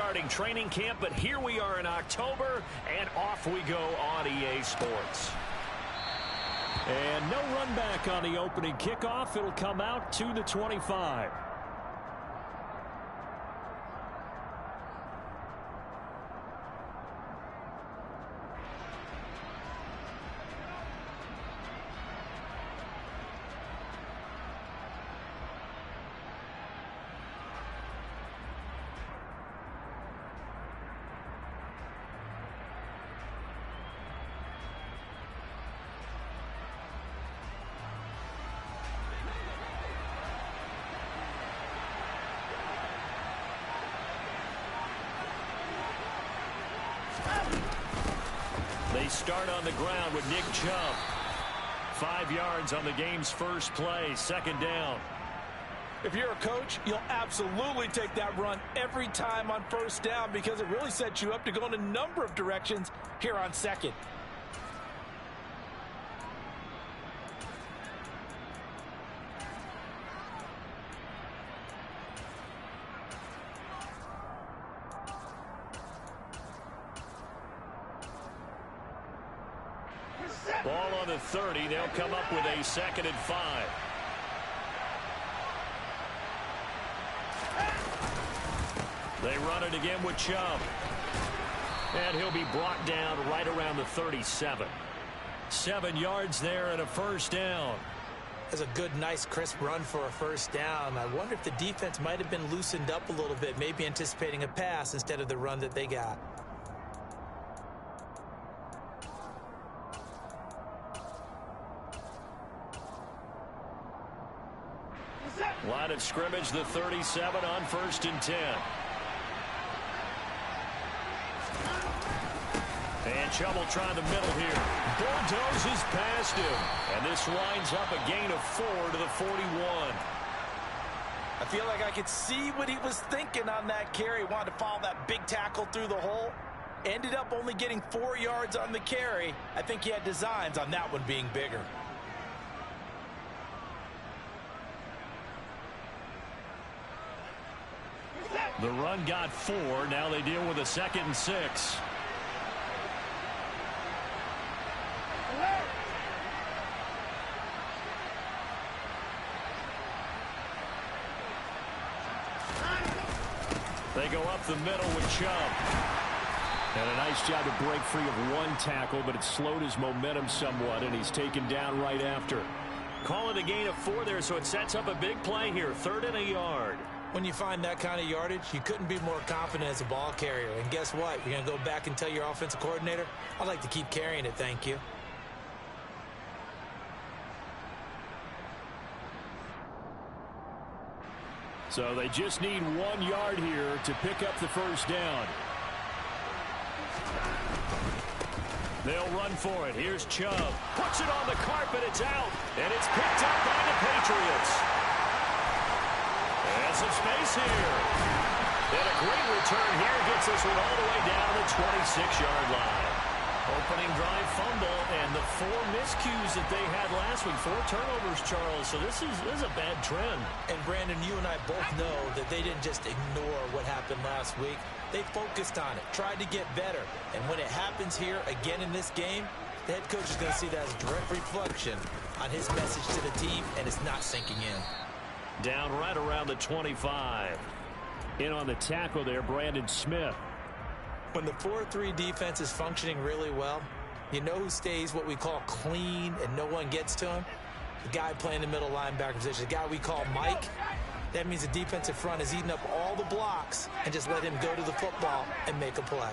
starting training camp, but here we are in October, and off we go on EA Sports. And no run back on the opening kickoff. It'll come out to the 25. They start on the ground with Nick Chubb. 5 yards on the game's first play, second down. If you're a coach, you'll absolutely take that run every time on first down because it really sets you up to go in a number of directions here on second. Ball on the 30. They'll come up with a 2nd and 5. They run it again with Chubb. And he'll be brought down right around the 37. 7 yards there and a first down. That's a good, nice, crisp run for a first down. I wonder if the defense might have been loosened up a little bit, maybe anticipating a pass instead of the run that they got. Line of scrimmage, the 37 on 1st and 10. And Chubb will try the middle here. Bulldozes past him. And this winds up a gain of 4 to the 41. I feel like I could see what he was thinking on that carry. Wanted to follow that big tackle through the hole. Ended up only getting 4 yards on the carry. I think he had designs on that one being bigger. The run got 4. Now they deal with a 2nd and 6. They go up the middle with Chubb. And a nice job to break free of one tackle, but it slowed his momentum somewhat, and he's taken down right after. Call it a gain of 4 there, so it sets up a big play here. 3rd and a yard. When you find that kind of yardage, you couldn't be more confident as a ball carrier. And guess what? You're going to go back and tell your offensive coordinator, I'd like to keep carrying it, thank you. So they just need 1 yard here to pick up the first down. They'll run for it. Here's Chubb. Puts it on the carpet. It's out. And it's picked up by the Patriots. And some space here. And a great return here gets this one all the way down to the 26-yard line. Opening drive fumble and the 4 miscues that they had last week. 4 turnovers, Charles. So this is a bad trend. And Brandon, you and I both know that they didn't just ignore what happened last week. They focused on it, tried to get better. And when it happens here again in this game, the head coach is going to see that as a direct reflection on his message to the team, and it's not sinking in. Down right around the 25. In on the tackle there, Brandon Smith. When the 4-3 defense is functioning really well, you know who stays what we call clean and no one gets to him? The guy playing the middle linebacker position, the guy we call Mike. That means the defensive front is eating up all the blocks and just let him go to the football and make a play.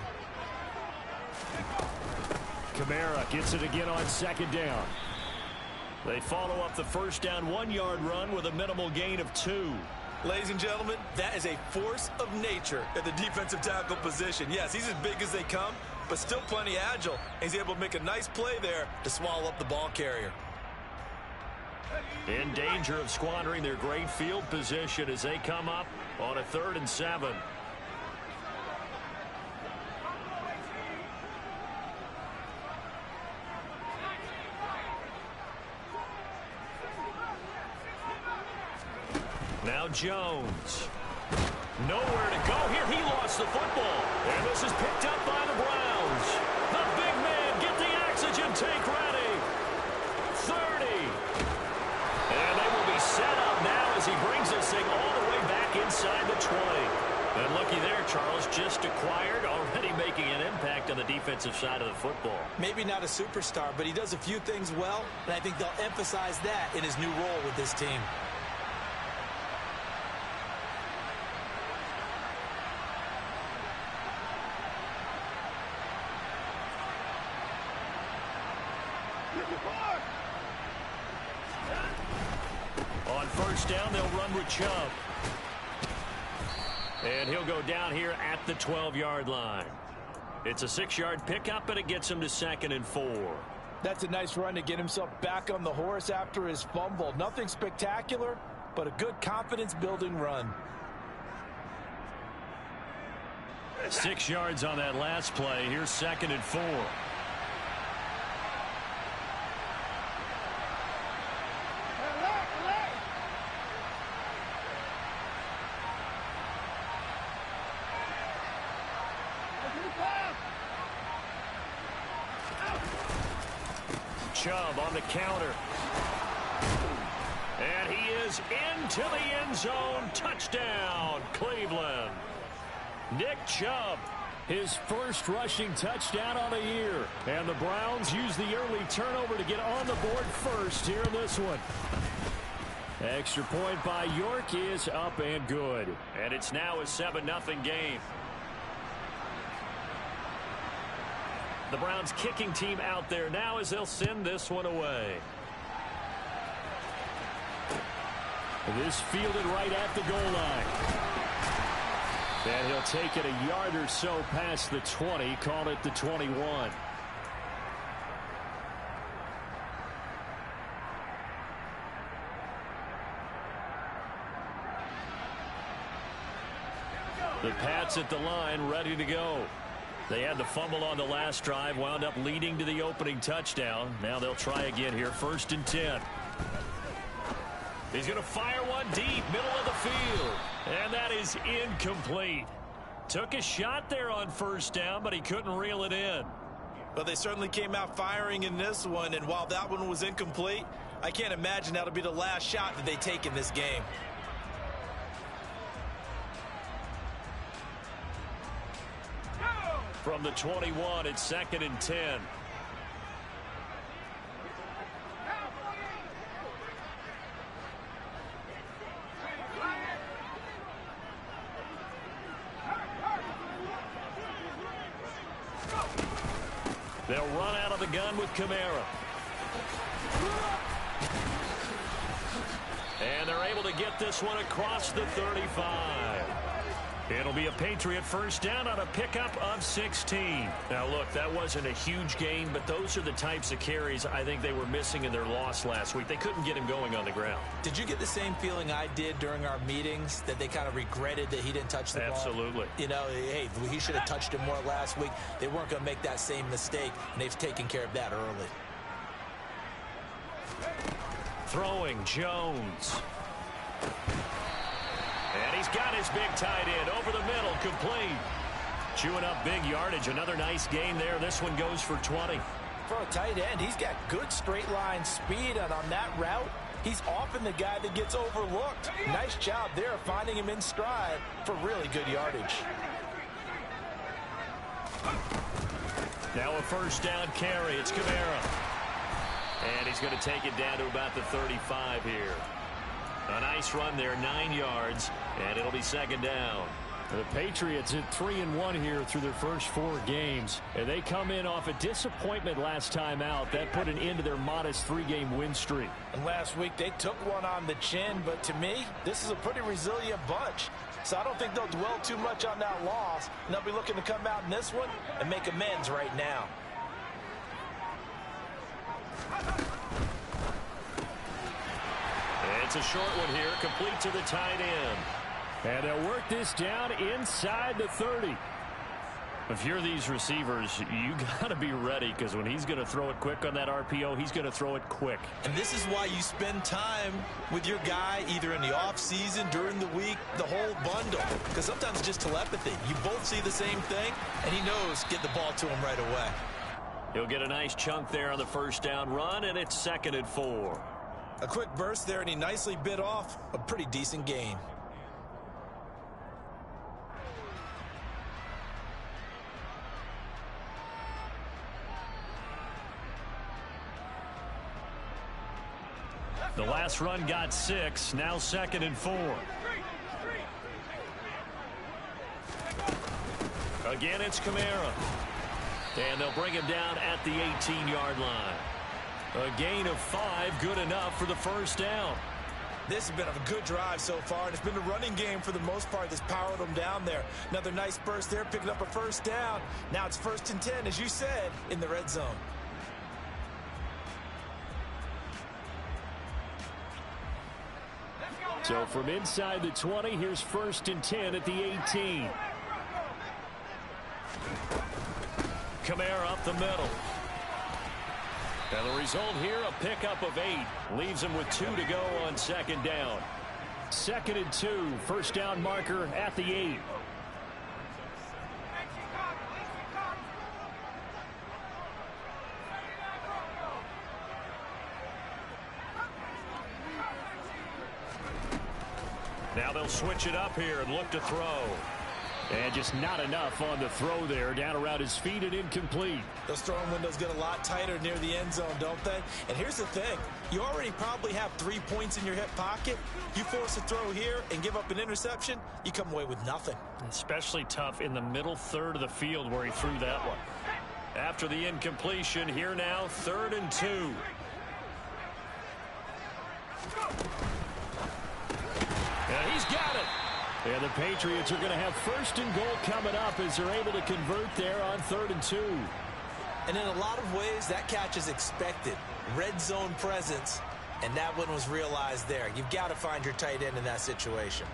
Kamara gets it again on 2nd down. They follow up the first down 1-yard run with a minimal gain of 2. Ladies and gentlemen, that is a force of nature at the defensive tackle position. Yes, he's as big as they come, but still plenty agile. He's able to make a nice play there to swallow up the ball carrier. In danger of squandering their great field position as they come up on a 3rd and 7. Now Jones. Nowhere to go here. He lost the football. This is picked up by the Browns. The big man, get the oxygen tank ready. 30. And they will be set up now as he brings this thing all the way back inside the 20. And looky there, Charles, just acquired, already making an impact on the defensive side of the football. Maybe not a superstar, but he does a few things well, and I think they'll emphasize that in his new role with this team. On first down, they'll run with Chubb. And he'll go down here at the 12-yard line. It's a 6-yard pickup, and it gets him to 2nd and 4. That's a nice run to get himself back on the horse after his fumble. Nothing spectacular, but a good confidence-building run. 6 yards on that last play. Here's 2nd and 4. Chubb on the counter. And he is into the end zone. Touchdown, Cleveland. Nick Chubb, his first rushing touchdown on the year. And the Browns use the early turnover to get on the board first here in this one. Extra point by York is up and good. And it's now a 7-0 game. The Browns kicking team out there now as they'll send this one away. This fielded right at the goal line. And he'll take it a yard or so past the 20, call it the 21. The Pats at the line, ready to go. They had the fumble on the last drive, wound up leading to the opening touchdown. Now they'll try again here, 1st and 10. He's going to fire one deep, middle of the field. And that is incomplete. Took a shot there on 1st down, but he couldn't reel it in. Well, they certainly came out firing in this one, and while that one was incomplete, I can't imagine that'll be the last shot that they take in this game. From the 21, it's 2nd and 10. They'll run out of the gun with Kamara. And they're able to get this one across the 35. It'll be a Patriot 1st down on a pickup of 16. Now, look, that wasn't a huge gain, but those are the types of carries I think they were missing in their loss last week. They couldn't get him going on the ground. Did you get the same feeling I did during our meetings, that they kind of regretted that he didn't touch the ball? Absolutely. You know, hey, he should have touched it more last week. They weren't going to make that same mistake, and they've taken care of that early. Throwing Jones. And he's got his big tight end over the middle, complete. Chewing up big yardage. Another nice gain there. This one goes for 20. For a tight end, he's got good straight line speed, and on that route, he's often the guy that gets overlooked. Nice job there finding him in stride for really good yardage. Now a 1st down carry. It's Kamara. And he's going to take it down to about the 35 here. A nice run there, 9 yards, and it'll be 2nd down. The Patriots at 3-1 here through their first 4 games. And they come in off a disappointment last time out. That put an end to their modest 3-game win streak. And last week they took one on the chin, but to me, this is a pretty resilient bunch. So I don't think they'll dwell too much on that loss. And they'll be looking to come out in this one and make amends right now. It's a short one here, complete to the tight end. And they'll work this down inside the 30. If you're these receivers, you got to be ready, because when he's going to throw it quick on that RPO, he's going to throw it quick. And this is why you spend time with your guy either in the offseason, during the week, the whole bundle. Because sometimes it's just telepathy. You both see the same thing, and he knows get the ball to him right away. He'll get a nice chunk there on the first down run, and it's 2nd and 4. A quick burst there, and he nicely bit off a pretty decent gain. The last run got 6, now 2nd and 4. Again, it's Kamara. And they'll bring him down at the 18-yard line. A gain of 5, good enough for the first down. This has been a good drive so far, and it's been a running game for the most part that's powered them down there. Another nice burst there, picking up a first down. Now it's 1st and 10, as you said, in the red zone. So from inside the 20, here's 1st and 10 at the 18. Kamara up the middle. And the result here, a pickup of 8. Leaves him with 2 to go on 2nd down. 2nd and 2, first down marker at the 8. Now they'll switch it up here and look to throw. And just not enough on the throw there. Down around his feet and incomplete. Those throwing windows get a lot tighter near the end zone, don't they? And here's the thing. You already probably have 3 points in your hip pocket. You force a throw here and give up an interception, you come away with nothing. Especially tough in the middle third of the field where he threw that one. After the incompletion, here now, 3rd and 2. And he's got it. And the Patriots are going to have 1st and goal coming up as they're able to convert there on 3rd and 2. And in a lot of ways, that catch is expected. Red zone presence, and that one was realized there. You've got to find your tight end in that situation.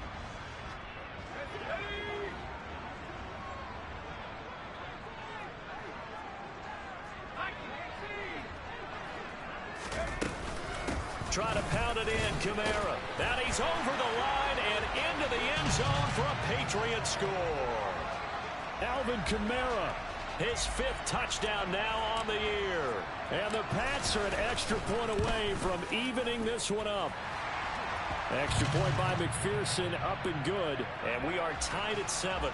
Try to pound it in, Kamara. And he's over the line and into the end zone for a Patriot score. Alvin Kamara, his 5th touchdown now on the year. And the Pats are an extra point away from evening this one up. Extra point by McPherson, up and good. And we are tied at 7.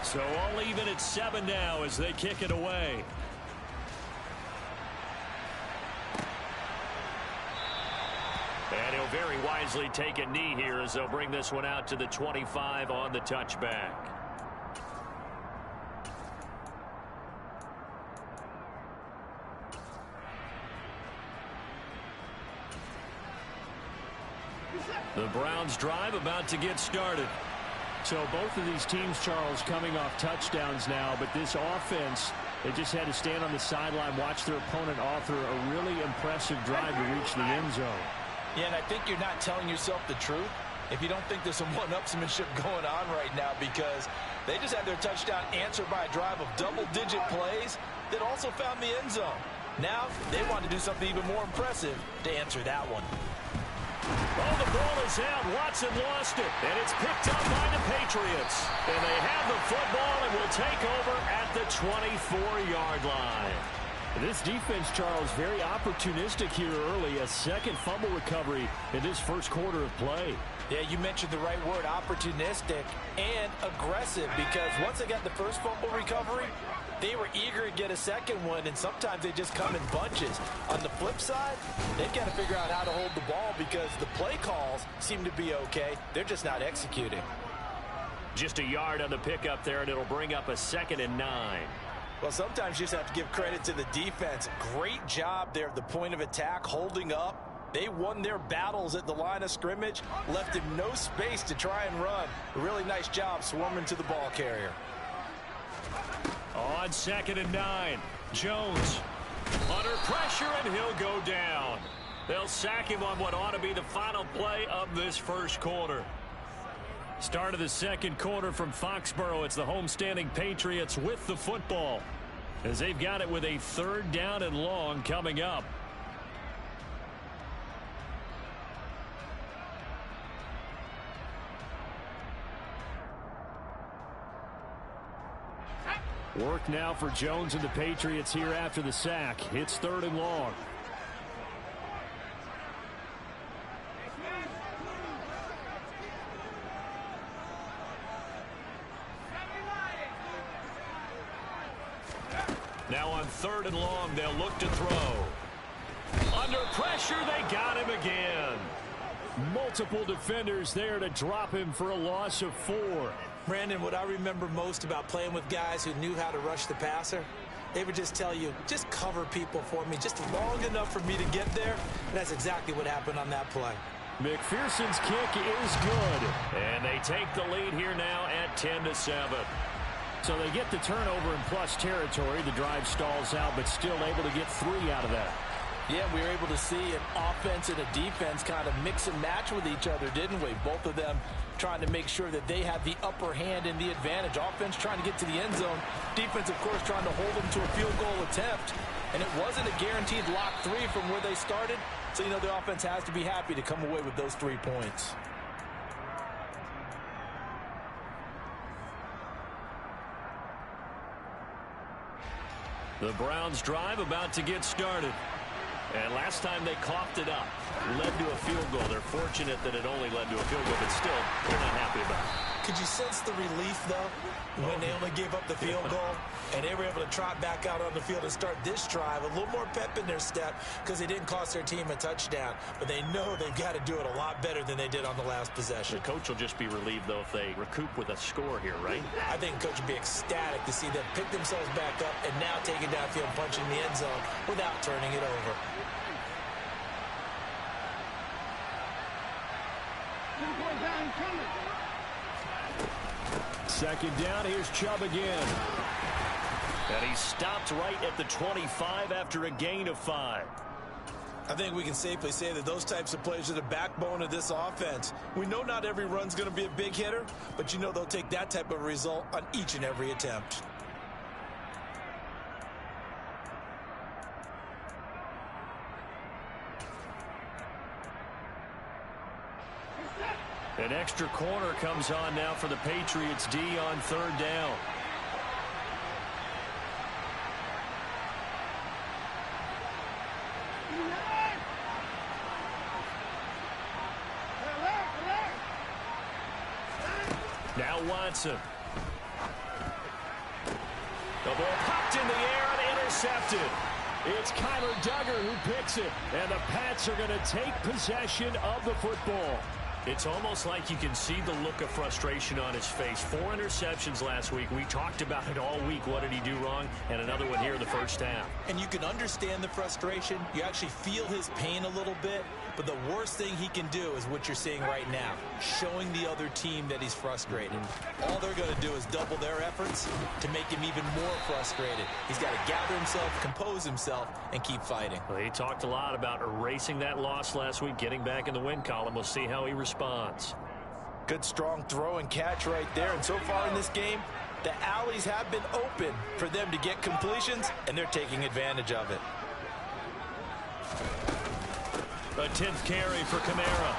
So all even at 7 now as they kick it away. And he'll very wisely take a knee here as they'll bring this one out to the 25 on the touchback. The Browns drive about to get started. So both of these teams, Charles, coming off touchdowns now, but this offense, they just had to stand on the sideline, watch their opponent author a really impressive drive to reach the end zone. Yeah, and I think you're not telling yourself the truth if you don't think there's some one-upsmanship going on right now, because they just had their touchdown answered by a drive of double-digit plays that also found the end zone. Now they want to do something even more impressive to answer that one. Oh, the ball is out. Watson lost it, and it's picked up by the Patriots. And they have the football and will take over at the 24-yard line. This defense, Charles, very opportunistic here early. A 2nd fumble recovery in this 1st quarter of play. Yeah, you mentioned the right word, opportunistic and aggressive, because once they got the 1st fumble recovery, they were eager to get a 2nd one, and sometimes they just come in bunches. On the flip side, they've got to figure out how to hold the ball because the play calls seem to be okay. They're just not executing. Just a yard on the pickup there, and it'll bring up a 2nd and 9. Well, sometimes you just have to give credit to the defense. Great job there at the point of attack, holding up. They won their battles at the line of scrimmage, left him no space to try and run. A really nice job swarming to the ball carrier. On 2nd and 9, Jones under pressure, and he'll go down. They'll sack him on what ought to be the final play of this 1st quarter. Start of the second quarter from Foxborough. It's the homestanding Patriots with the football, as they've got it with a 3rd down and long coming up. Work now for Jones and the Patriots here after the sack. It's 3rd and long. Now on 3rd and long, they'll look to throw. Under pressure, they got him again. Multiple defenders there to drop him for a loss of 4. Brandon, what I remember most about playing with guys who knew how to rush the passer, they would just tell you, just cover people for me, just long enough for me to get there. And that's exactly what happened on that play. McPherson's kick is good. And they take the lead here now at 10-7. So they get the turnover in plus territory. The drive stalls out, but still able to get 3 out of that. Yeah, we were able to see an offense and a defense kind of mix and match with each other, didn't we? Both of them trying to make sure that they have the upper hand and the advantage. Offense trying to get to the end zone. Defense, of course, trying to hold them to a field goal attempt. And it wasn't a guaranteed lock 3 from where they started. So, you know, the offense has to be happy to come away with those 3 points. The Browns drive about to get started. And last time they coughed it up, led to a field goal. They're fortunate that it only led to a field goal, but still, they're not happy about it. Could you sense the relief, though, when they only gave up the field goal and they were able to trot back out on the field and start this drive? A little more pep in their step because they didn't cost their team a touchdown. But they know they've got to do it a lot better than they did on the last possession. The coach will just be relieved, though, if they recoup with a score here, right? I think the coach would be ecstatic to see them pick themselves back up and now take it downfield, punching the end zone without turning it over. Second down, here's Chubb again. And he stopped right at the 25 after a gain of 5. I think we can safely say that those types of plays are the backbone of this offense. We know not every run's going to be a big hitter, but you know they'll take that type of result on each and every attempt. An extra corner comes on now for the Patriots D on 3rd down. Now Watson. The ball popped in the air and intercepted. It's Kyler Duggar who picks it, and the Pats are going to take possession of the football. It's almost like you can see the look of frustration on his face. 4 interceptions last week. We talked about it all week. What did he do wrong? And another one here in the first half. And you can understand the frustration. You actually feel his pain a little bit. But the worst thing he can do is what you're seeing right now, showing the other team that he's frustrated. All they're going to do is double their efforts to make him even more frustrated. He's got to gather himself, compose himself, and keep fighting. Well, he talked a lot about erasing that loss last week, getting back in the win column. We'll see how he responds. Good strong throw and catch right there. And so far in this game, the alleys have been open for them to get completions, and they're taking advantage of it. A 10th carry for Kamara.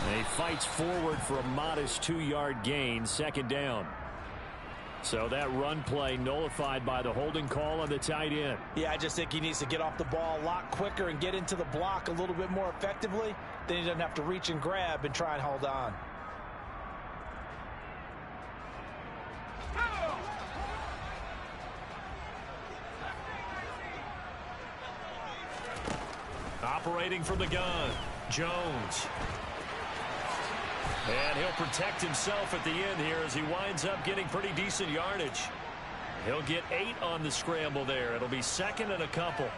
And he fights forward for a modest 2-yard gain, 2nd down. So that run play nullified by the holding call on the tight end. Yeah, I just think he needs to get off the ball a lot quicker and get into the block a little bit more effectively. Then he doesn't have to reach and grab and try and hold on. Operating from the gun, Jones. And he'll protect himself at the end here as he winds up getting pretty decent yardage. He'll get 8 on the scramble there. It'll be 2nd and a couple.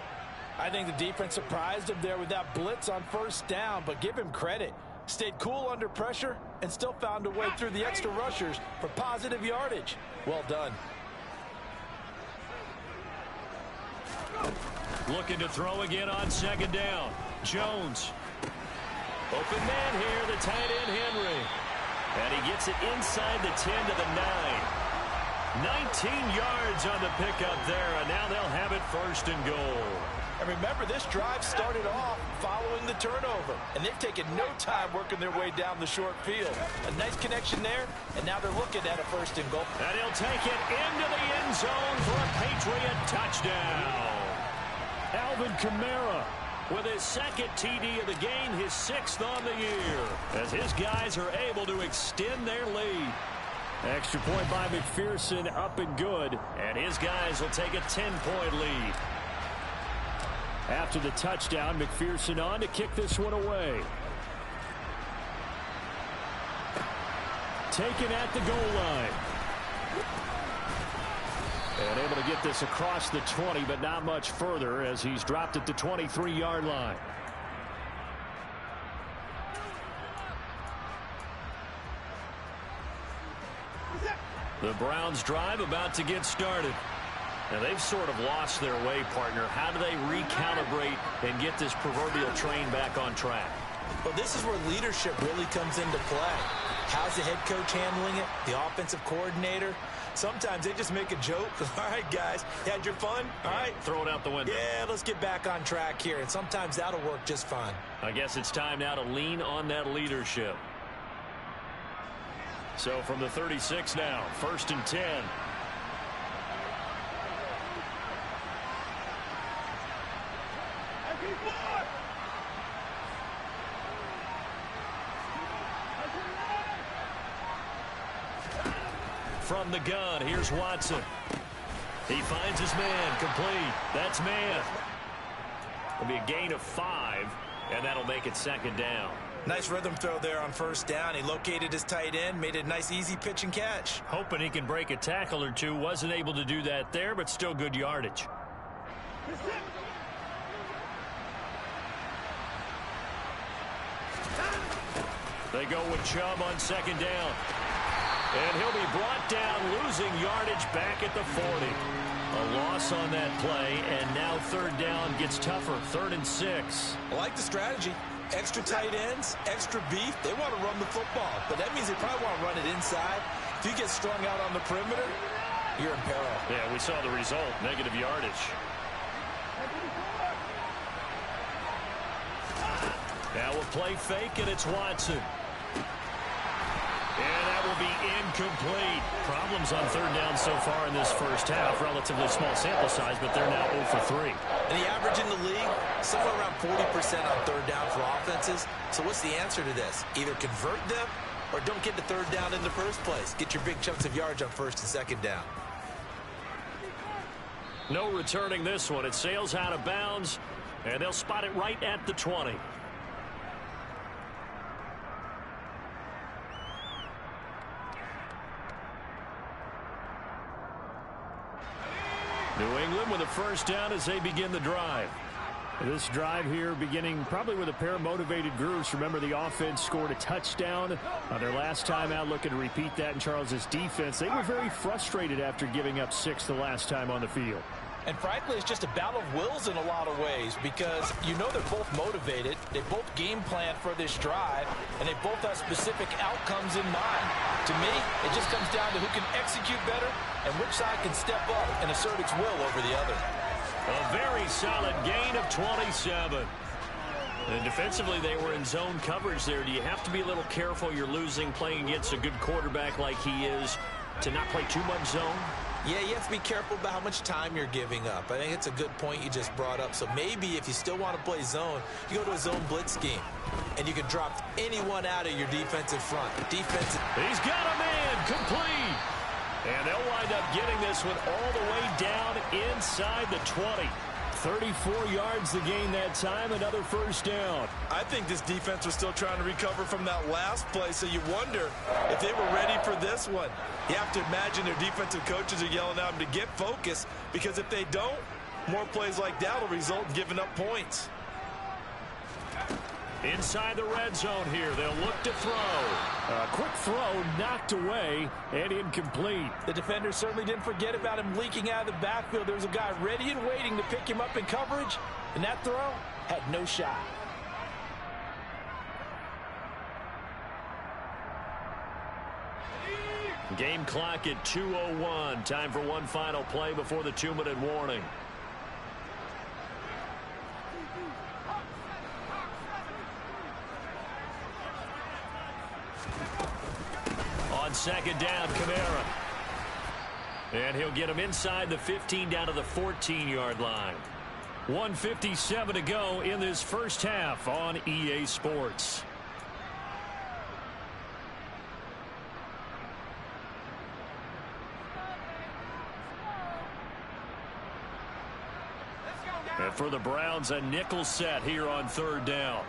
I think the defense surprised him there with that blitz on 1st down, but give him credit. Stayed cool under pressure and still found a way through the extra rushers for positive yardage. Well done. Looking to throw again on 2nd down. Jones. Open man here, the tight end Henry. And he gets it inside the 10 to the 9. 19 yards on the pickup there, and now they'll have it first and goal. And remember, this drive started off following the turnover, and they've taken no time working their way down the short field. A nice connection there, and now they're looking at a first and goal. And he'll take it into the end zone for a Patriot touchdown. Alvin Kamara with his second TD of the game, his 6th on the year, as his guys are able to extend their lead. Extra point by McPherson, up and good, and his guys will take a 10-point lead. After the touchdown, McPherson on to kick this one away. Taken at the goal line. And able to get this across the 20, but not much further as he's dropped at the 23-yard line. The Browns drive about to get started. Now, they've sort of lost their way, partner. How do they recalibrate and get this proverbial train back on track? Well, this is where leadership really comes into play. How's the head coach handling it? The offensive coordinator? Sometimes they just make a joke. All right, guys, you had your fun? All right. Throw it out the window. Yeah, let's get back on track here. And sometimes that'll work just fine. I guess it's time now to lean on that leadership. So from the 36 now, 1st and 10. From the gun, here's Watson. He finds his man, complete. That's man. It'll be a gain of 5, and that'll make it 2nd down. Nice rhythm throw there on 1st down. He located his tight end, made it a nice, easy pitch and catch. Hoping he can break a tackle or two. Wasn't able to do that there, but still good yardage. They go with Chubb on 2nd down. And he'll be brought down, losing yardage back at the 40. A loss on that play, and now 3rd down gets tougher, 3rd and 6. I like the strategy. Extra tight ends, extra beef. They want to run the football, but that means they probably want to run it inside. If you get strung out on the perimeter, you're in peril. Yeah, we saw the result, negative yardage. Now we'll play fake, and it's Watson. And that will be incomplete. Problems on 3rd down so far in this first half. Relatively small sample size, but they're now 0 for 3. And the average in the league, somewhere around 40% on 3rd down for offenses. So what's the answer to this? Either convert them or don't get to 3rd down in the first place. Get your big chunks of yards on 1st and 2nd down. No returning this one. It sails out of bounds, and they'll spot it right at the 20. New England with a 1st down as they begin the drive. This drive here beginning probably with a pair of motivated groups. Remember, the offense scored a touchdown on their last time out, looking to repeat that in Charles's defense. They were very frustrated after giving up 6 the last time on the field. And frankly, it's just a battle of wills in a lot of ways because you know they're both motivated. They both game plan for this drive, and they both have specific outcomes in mind. To me, it just comes down to who can execute better and which side can step up and assert its will over the other. A very solid gain of 27. And defensively, they were in zone coverage there. Do you have to be a little careful? You're losing, playing against a good quarterback like he is, to not play too much zone? Yeah, you have to be careful about how much time you're giving up. I think it's a good point you just brought up. So maybe if you still want to play zone, you go to a zone blitz scheme, and you can drop anyone out of your defensive front. He's got a man, complete. And they'll wind up getting this one all the way down inside the 20. 34 yards the gain that time, another 1st down. I think this defense was still trying to recover from that last play, so you wonder if they were ready for this one. You have to imagine their defensive coaches are yelling at them to get focused, because if they don't, more plays like that will result in giving up points. Inside the red zone here, they'll look to throw. A quick throw knocked away and incomplete. The defender certainly didn't forget about him leaking out of the backfield. There was a guy ready and waiting to pick him up in coverage, and that throw had no shot. Game clock at 2:01. Time for one final play before the 2-minute warning. On second down, Kamara. And he'll get him inside the 15 down to the 14-yard line. 1:57 to go in this first half on EA Sports. And for the Browns, a nickel set here on third down.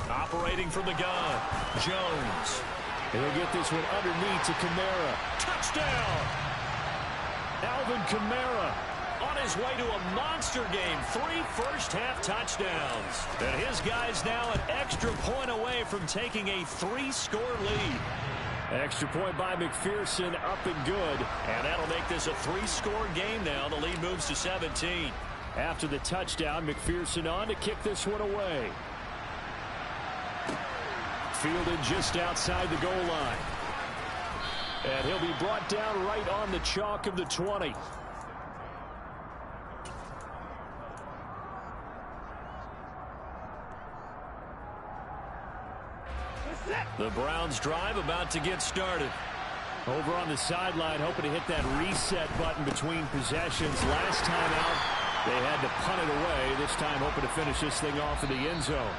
Operating from the gun, Jones. He'll get this one underneath to Kamara. Touchdown! Alvin Kamara on his way to a monster game. 3 first-half touchdowns. And his guys now an extra point away from taking a 3-score lead. Extra point by McPherson, up and good. And that'll make this a 3-score game now. The lead moves to 17. After the touchdown, McPherson on to kick this one away. Fielded just outside the goal line. And he'll be brought down right on the chalk of the 20. The Browns drive about to get started. Over on the sideline, hoping to hit that reset button between possessions. Last time out, they had to punt it away. This time, hoping to finish this thing off in the end zone.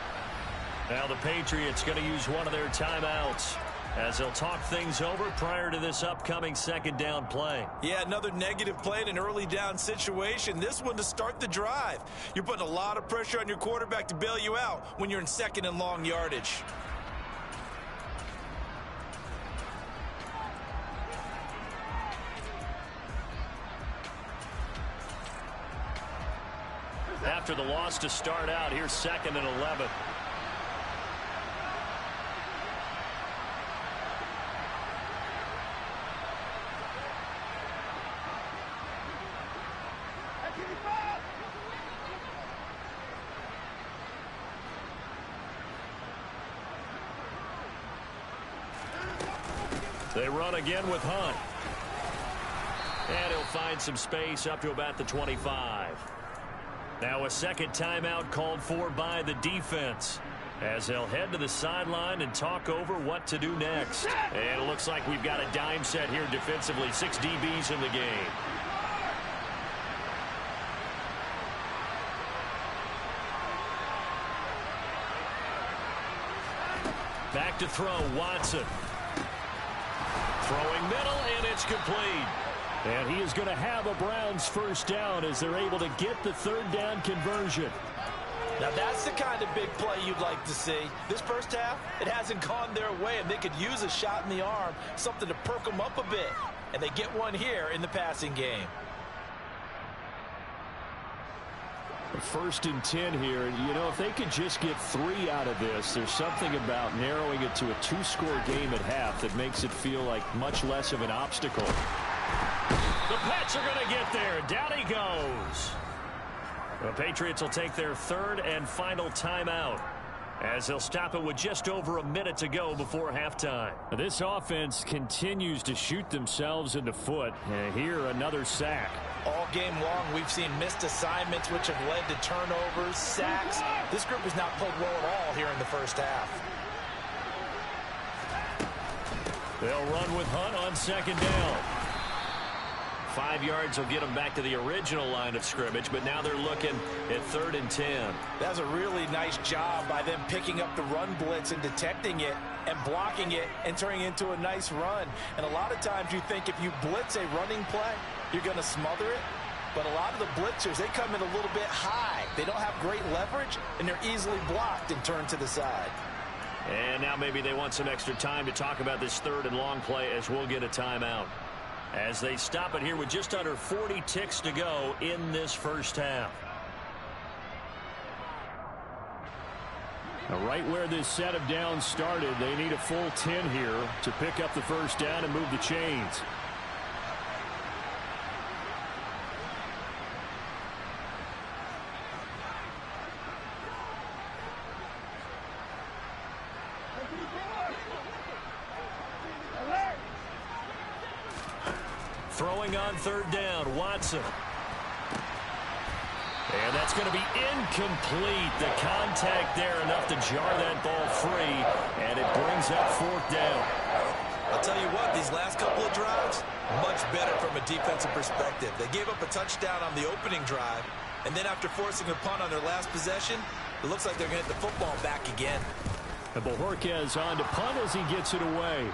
Now the Patriots going to use one of their timeouts as they'll talk things over prior to this upcoming second down play. Yeah, another negative play in an early down situation. This one to start the drive. You're putting a lot of pressure on your quarterback to bail you out when you're in second and long yardage. After the loss to start out, here's 2nd and 11. They run again with Hunt. And he'll find some space up to about the 25. Now a second timeout called for by the defense as they'll head to the sideline and talk over what to do next. And it looks like we've got a dime set here defensively. 6 DBs in the game. Back to throw, Watson. Throwing middle, and it's complete. And he is going to have a Browns first down as they're able to get the third down conversion. Now that's the kind of big play you'd like to see. This first half, it hasn't gone their way, and they could use a shot in the arm, something to perk them up a bit. And they get one here in the passing game. 1st and 10 here. You know, if they could just get 3 out of this, there's something about narrowing it to a 2-score game at half that makes it feel like much less of an obstacle. The Pats are going to get there. Down he goes. The Patriots will take their 3rd and final timeout as they'll stop it with just over a minute to go before halftime. This offense continues to shoot themselves in the foot. And here, another sack. All game long, we've seen missed assignments, which have led to turnovers, sacks. This group has not played well at all here in the first half. They'll run with Hunt on second down. 5 yards will get them back to the original line of scrimmage, but now they're looking at 3rd and 10. That's a really nice job by them picking up the run blitz and detecting it and blocking it and turning it into a nice run. And a lot of times you think if you blitz a running play, you're going to smother it. But a lot of the blitzers, they come in a little bit high. They don't have great leverage, and they're easily blocked and turned to the side. And now maybe they want some extra time to talk about this 3rd and long play as we'll get a timeout. As they stop it here with just under 40 ticks to go in this first half. Now right where this set of downs started, they need a full 10 here to pick up the first down and move the chains. Throwing on third down, Watson. And that's going to be incomplete. The contact there enough to jar that ball free, and it brings up fourth down. I'll tell you what, these last couple of drives, much better from a defensive perspective. They gave up a touchdown on the opening drive, and then after forcing a punt on their last possession, it looks like they're going to hit the football back again. And Bojorquez on to punt as he gets it away.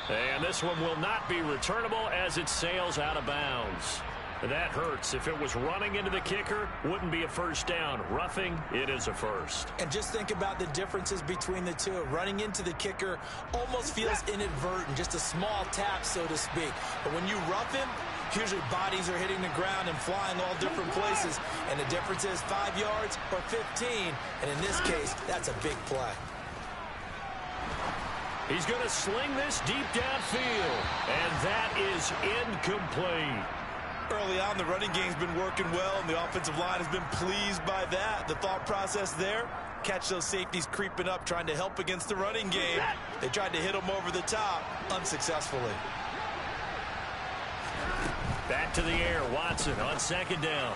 And this one will not be returnable as it sails out of bounds. That hurts. If it was running into the kicker, wouldn't be a first down. Roughing, it is a first. And just think about the differences between the two. Running into the kicker almost feels inadvertent, just a small tap, so to speak. But when you rough him, usually bodies are hitting the ground and flying all different places. And the difference is 5 yards or 15. And in this case, that's a big play. He's going to sling this deep downfield. And that is incomplete. Early on, the running game's been working well, and the offensive line has been pleased by that. The thought process there, catch those safeties creeping up, trying to help against the running game. They tried to hit them over the top, unsuccessfully. Back to the air, Watson on second down.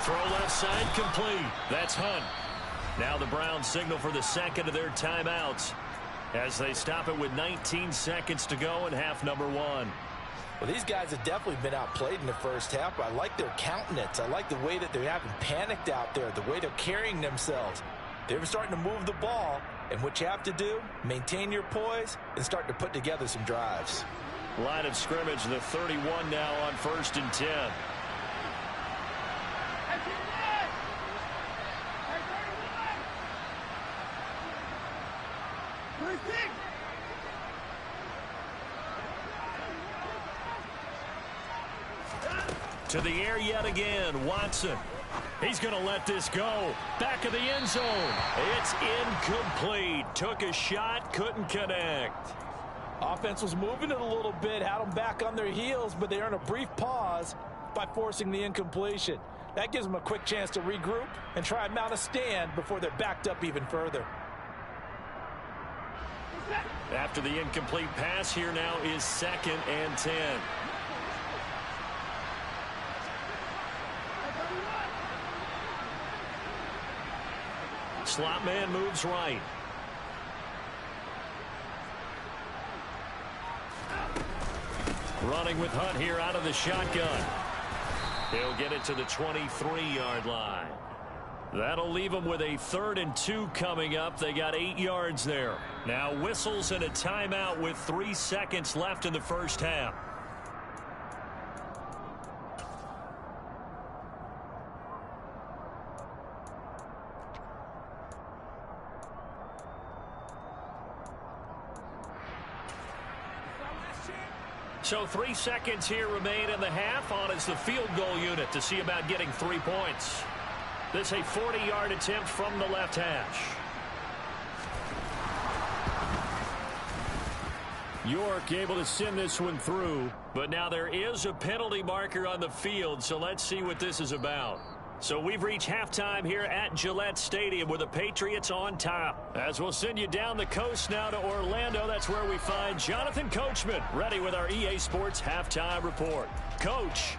Throw left side, complete. That's Hunt. Now the Browns signal for the second of their timeouts as they stop it with 19 seconds to go in half number one. Well, these guys have definitely been outplayed in the first half. I like their countenance. I like the way that they haven't panicked out there, the way they're carrying themselves. They're starting to move the ball, and what you have to do, maintain your poise and start to put together some drives. Line of scrimmage, the 31 now on 1st and 10. To the air yet again, Watson. He's going to let this go. Back of the end zone. It's incomplete. Took a shot, couldn't connect. Offense was moving it a little bit, had them back on their heels, but they earned a brief pause by forcing the incompletion. That gives them a quick chance to regroup and try and mount a stand before they're backed up even further. After the incomplete pass, here now is 2nd and 10. Slot man moves right. Running with Hunt here out of the shotgun. He'll get it to the 23-yard line. That'll leave them with a 3rd and 2 coming up. They got 8 yards there. Now whistles and a timeout with 3 seconds left in the first half. So 3 seconds here remain in the half. On is the field goal unit to see about getting 3 points. This a 40-yard attempt from the left hash. York able to send this one through, but now there is a penalty marker on the field, so let's see what this is about. So we've reached halftime here at Gillette Stadium with the Patriots on top. As we'll send you down the coast now to Orlando, that's where we find Jonathan Coachman ready with our EA Sports halftime report. Coach.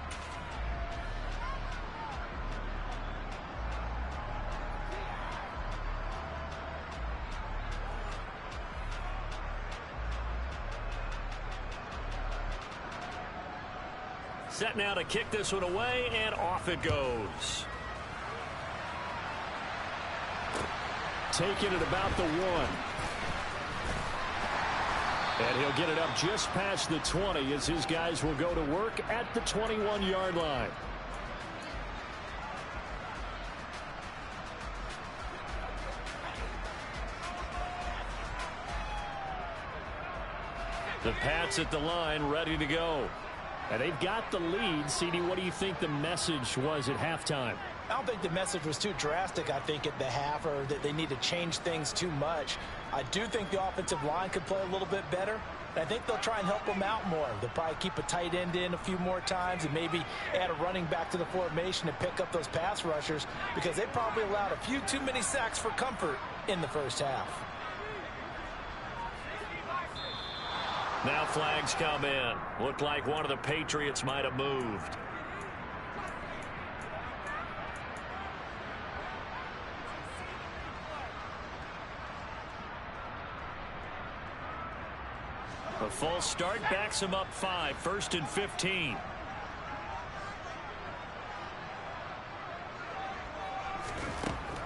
Set now to kick this one away, and off it goes. Taking it about the 1. And he'll get it up just past the 20 as his guys will go to work at the 21-yard line. The Pats at the line ready to go. And they've got the lead. CD, what do you think the message was at halftime? I don't think the message was too drastic, I think, at the half, or that they need to change things too much. I do think the offensive line could play a little bit better. And I think they'll try and help them out more. They'll probably keep a tight end in a few more times and maybe add a running back to the formation and pick up those pass rushers, because they probably allowed a few too many sacks for comfort in the first half. Now flags come in. Looked like one of the Patriots might have moved. A false start backs him up 5, 1st and 15.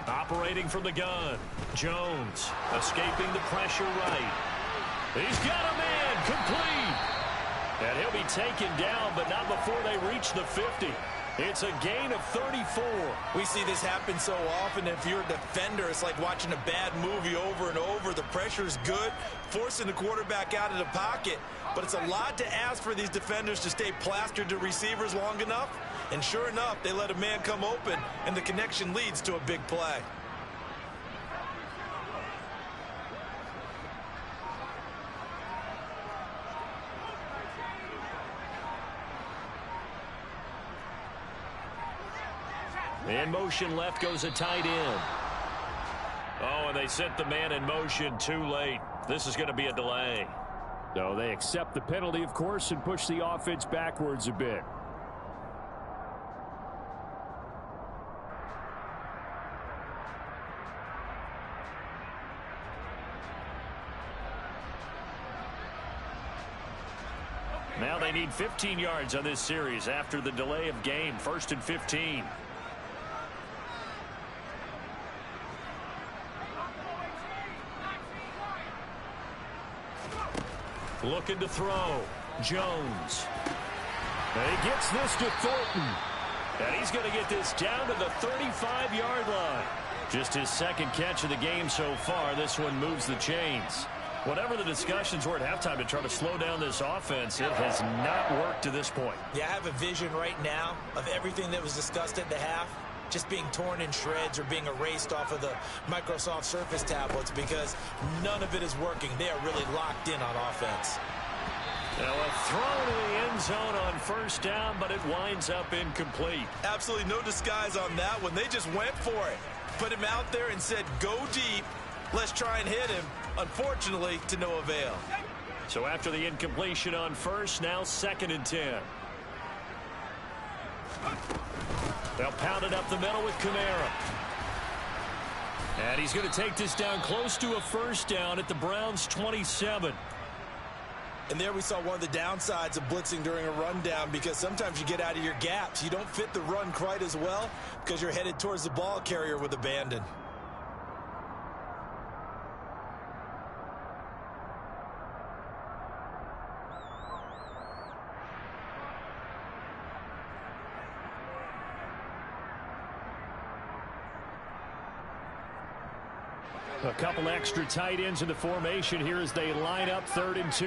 Operating from the gun. Jones escaping the pressure right. He's got a man complete. And he'll be taken down, but not before they reach the 50. It's a gain of 34. We see this happen so often. If you're a defender, it's like watching a bad movie over and over. The pressure's good, forcing the quarterback out of the pocket. But it's a lot to ask for these defenders to stay plastered to receivers long enough. And sure enough, they let a man come open, and the connection leads to a big play. In motion left goes a tight end. Oh, and they sent the man in motion too late. This is going to be a delay. So they accept the penalty, of course, and push the offense backwards a bit. Now they need 15 yards on this series after the delay of game. 1st and 15. Looking to throw. Jones. And he gets this to Thornton. And he's going to get this down to the 35-yard line. Just his 2nd catch of the game so far. This one moves the chains. Whatever the discussions were at halftime to try to slow down this offense, it has not worked to this point. Yeah, I have a vision right now of everything that was discussed at the half just being torn in shreds or being erased off of the Microsoft Surface tablets because none of it is working. They are really locked in on offense. Now a throw to the end zone on 1st down, but it winds up incomplete. Absolutely no disguise on that one. They just went for it. Put him out there and said, go deep. Let's try and hit him. Unfortunately, to no avail. So after the incompletion on 1st, now 2nd and 10. They'll pound it up the middle with Kamara. And he's going to take this down close to a 1st down at the Browns' 27. And there we saw one of the downsides of blitzing during a rundown because sometimes you get out of your gaps. You don't fit the run quite as well because you're headed towards the ball carrier with abandon. A couple extra tight ends in the formation here as they line up 3rd and 2.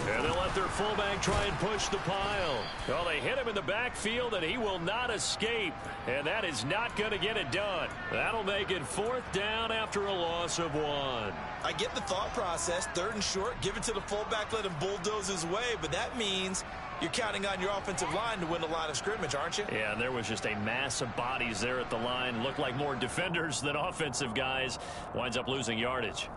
And they'll let their fullback try and push the pile. Well, they hit him in the backfield, and he will not escape. And that is not going to get it done. That'll make it 4th down after a loss of 1. I get the thought process. 3rd and short, give it to the fullback, let him bulldoze his way. But that means you're counting on your offensive line to win the line of scrimmage, aren't you? Yeah, and there was just a mass of bodies there at the line. Looked like more defenders than offensive guys. Winds up losing yardage.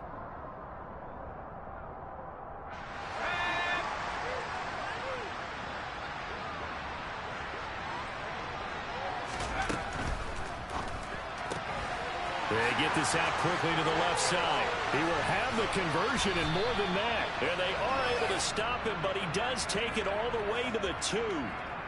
They get this out quickly to the left side. He will have the conversion and more than that. And they are able to stop him, but he does take it all the way to the 2.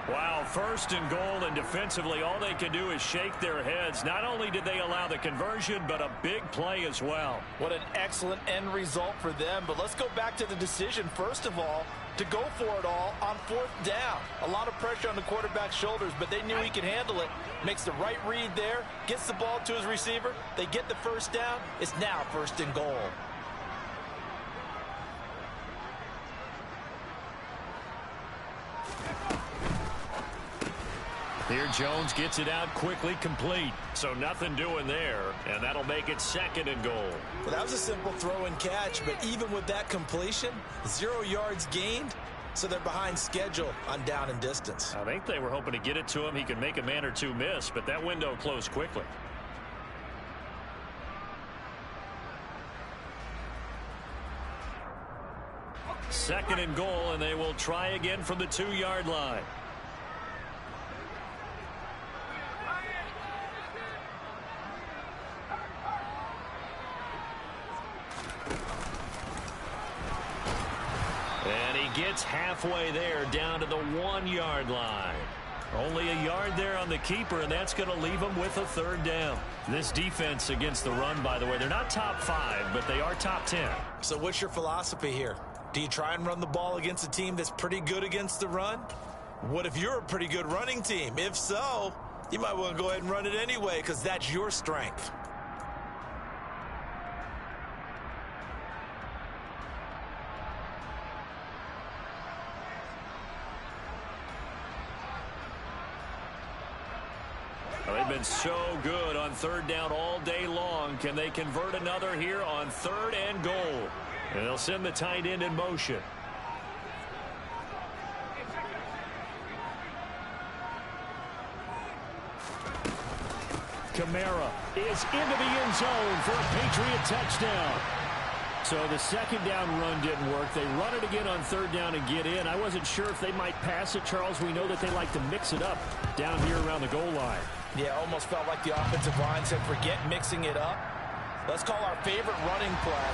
Wow, 1st and goal, and defensively all they can do is shake their heads. Not only did they allow the conversion, but a big play as well. What an excellent end result for them. But let's go back to the decision, first of all, to go for it all on 4th down. A lot of pressure on the quarterback's shoulders, but they knew he could handle it. Makes the right read there, gets the ball to his receiver. They get the 1st down. It's now 1st and goal. Here Jones gets it out quickly, complete. So nothing doing there, and that'll make it 2nd and goal. Well, that was a simple throw and catch, but even with that completion, 0 yards gained, so they're behind schedule on down and distance. I think they were hoping to get it to him. He could make a man or two miss, but that window closed quickly. 2nd and goal, and they will try again from the 2-yard line. And he gets halfway there, down to the 1-yard line. Only a yard there on the keeper, and that's going to leave him with a 3rd down. This defense against the run, by the way, they're not top 5, but they are top 10. So what's your philosophy here? Do you try and run the ball against a team that's pretty good against the run? What if you're a pretty good running team? If so, you might want to go ahead and run it anyway because that's your strength. They've been so good on 3rd down all day long. Can they convert another here on 3rd and goal? And they'll send the tight end in motion. Kamara is into the end zone for a Patriot touchdown. So the 2nd down run didn't work. They run it again on 3rd down and get in. I wasn't sure if they might pass it, Charles. We know that they like to mix it up down here around the goal line. Yeah, almost felt like the offensive line said, forget mixing it up. Let's call our favorite running play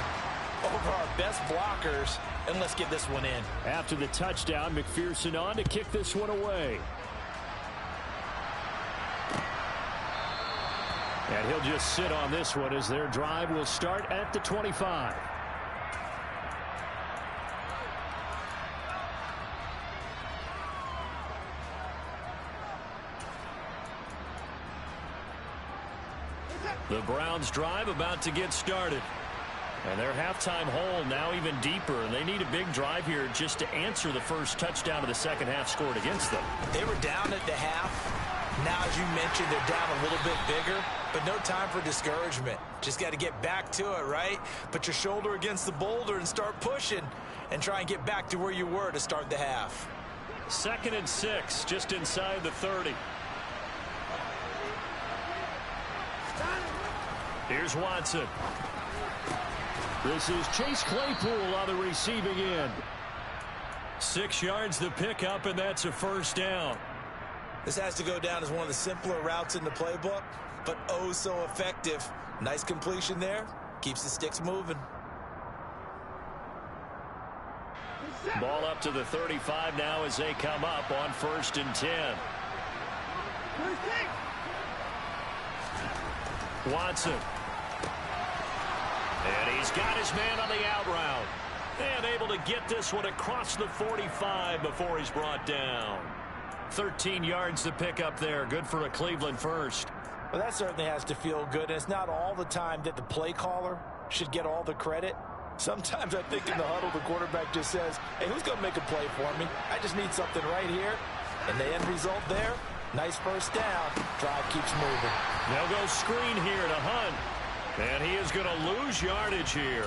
over our best blockers, and let's get this one in. After the touchdown, McPherson on to kick this one away. And he'll just sit on this one as their drive will start at the 25. The Browns drive about to get started. And their halftime hole now even deeper. And they need a big drive here just to answer the first touchdown of the 2nd half scored against them. They were down at the half. Now, as you mentioned, they're down a little bit bigger. But no time for discouragement. Just got to get back to it, right? Put your shoulder against the boulder and start pushing. And try and get back to where you were to start the half. 2nd and 6, just inside the 30. Here's Watson. This is Chase Claypool on the receiving end. 6 yards the pickup, and that's a 1st down. This has to go down as one of the simpler routes in the playbook, but oh so effective. Nice completion there. Keeps the sticks moving. Ball up to the 35 now as they come up on 1st and 10. Watson. And he's got his man on the out route. And able to get this one across the 45 before he's brought down. 13 yards to pick up there. Good for a Cleveland 1st. Well, that certainly has to feel good. And it's not all the time that the play caller should get all the credit. Sometimes I think in the huddle, the quarterback just says, hey, who's going to make a play for me? I just need something right here. And the end result there, nice 1st down. Drive keeps moving. They'll go screen here to Hunt. And he is going to lose yardage here.